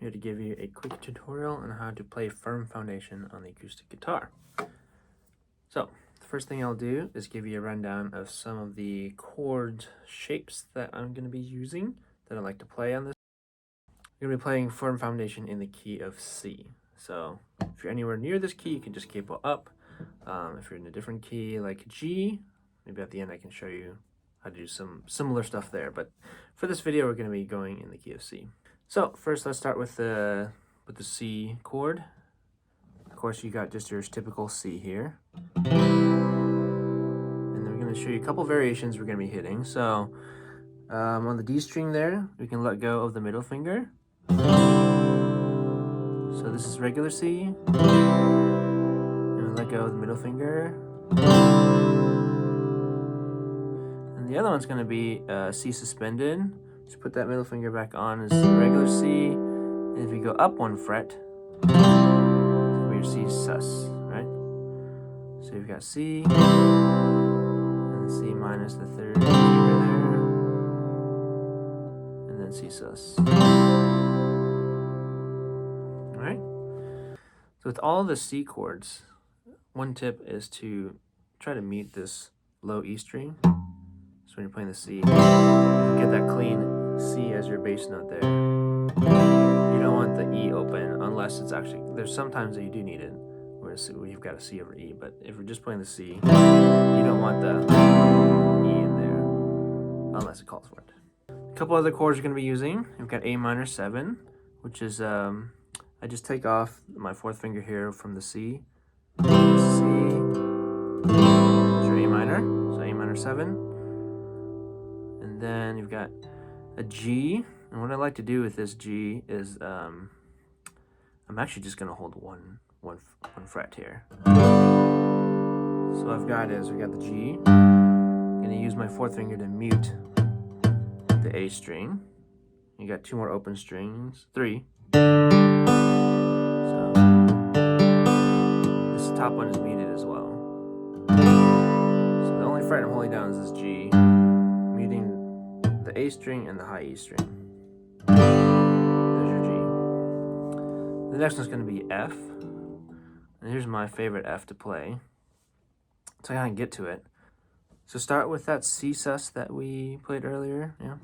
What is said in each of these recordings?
here to give you a quick tutorial on how to play firm foundation on the acoustic guitar. So, the first thing I'll do is give you a rundown of some of the chord shapes that I'm going to be using that I like to play on this. I'm going to be playing firm foundation in the key of C. So, if you're anywhere near this key, you can just capo up. If you're in a different key like G, maybe at the end I can show you how to do some similar stuff there. But for this video, we're going to be going in the key of C. So first, let's start with the C chord. Of course, you got just your typical C here, and then we're going to show you a couple variations we're going to be hitting. So on the D string there, we can let go of the middle finger. So this is regular C, and we let go of the middle finger. And the other one's going to be C suspended. So put that middle finger back on as regular C, and if you go up one fret, your C sus, right? So you've got C, and C minus the third finger there, and then C sus. Alright? So with all the C chords, one tip is to try to mute this low E string. So when you're playing the C, get that clean C as your bass note there. You don't want the E open unless it's actually, there's sometimes that you do need it where you've got a C over E, but if you're just playing the C, you don't want the E in there unless it calls for it. A couple other chords you're going to be using. We've got A minor 7, which is, I just take off my fourth finger here from the C. C, is your A minor, so A minor 7. And then you've got a G, and what I like to do with this G is I'm actually just going to hold one fret here. So what I've got is we got the G. I'm going to use my fourth finger to mute the A string. You got two more open strings, 3. So this top one is muted as well. So the only fret I'm holding down is this G, muting the A string and the high E string. There's your G. The next one's going to be F. And here's my favorite F to play. So I gotta get to it. So start with that C sus that we played earlier. Yeah.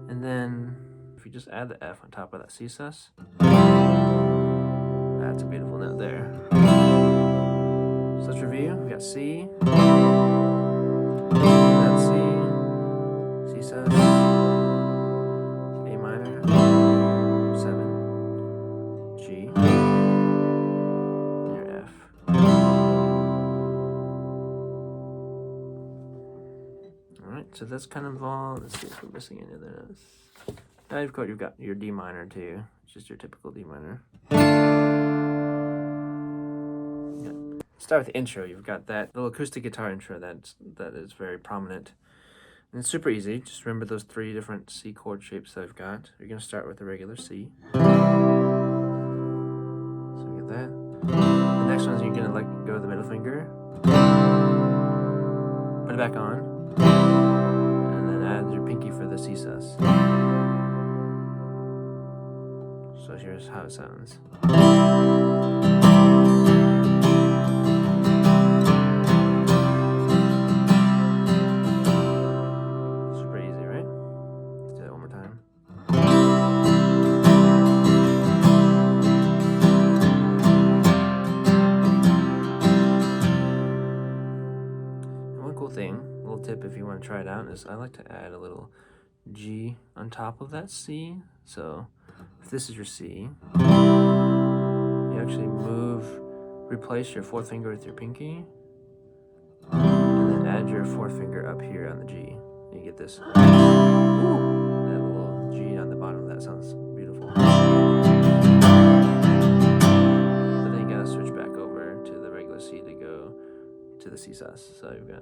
And then if you just add the F on top of that C sus, that's a beautiful note there. So let's review. We got C. That's C, C sus, A minor, 7, G, and your F. Alright, so that's kind of all. Let's see if we're missing any of this. Now you've got your D minor too, it's just your typical D minor. Start with the intro. You've got that little acoustic guitar intro that is very prominent. And it's super easy. Just remember those 3 different C chord shapes that I've got. You're going to start with the regular C. So we get that. The next one is you're going to let go of the middle finger. Put it back on. And then add your pinky for the C sus. So here's how it sounds. Tip if you want to try it out is I like to add a little G on top of that C. So if this is your C, you actually replace your fourth finger with your pinky, and then add your fourth finger up here on the G. You get this that little G on the bottom. That sounds beautiful. But then you gotta switch back over to the regular C to go to the C sus. So you've got.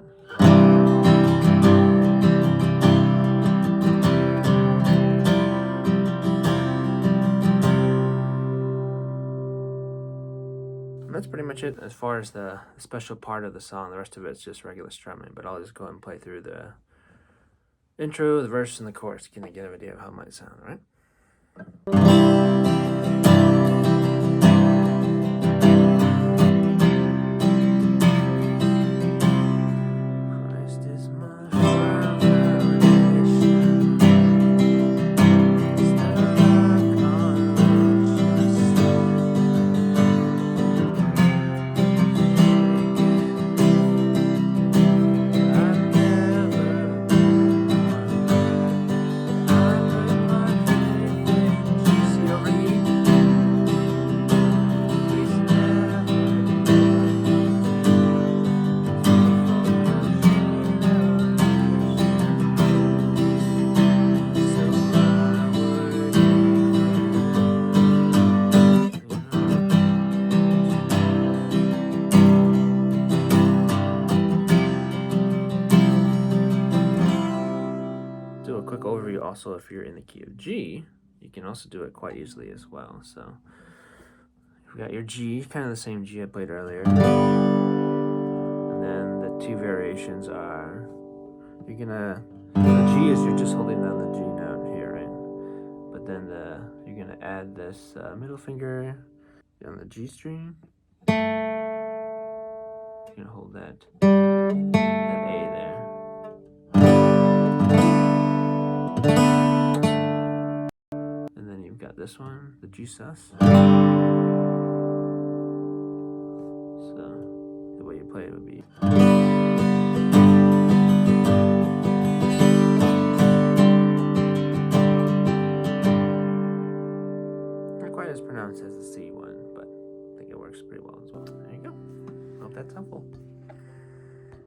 That's pretty much it as far as the special part of the song. The rest of it's just regular strumming, but I'll just go ahead and play through the intro, the verse, and the chorus to kind of get an idea of how it might sound, right? Christ is my firm foundation. He's the rock on which I stand. I've never been I put my faith in Jesus over here. He's never so my word do a quick overview also. If you're in the key of G, you can also do it quite easily as well. So you've got your G, kind of the same G I played earlier, and then the two variations are, you're gonna, the G is you're just holding down the G note here, right? But then you're gonna add this middle finger on the G string. You're gonna hold that A there. And then you've got this one, the Csus. So the way you play it would be. Not quite as pronounced as the C one, but I think it works pretty well as well. There you go. Hope that's helpful.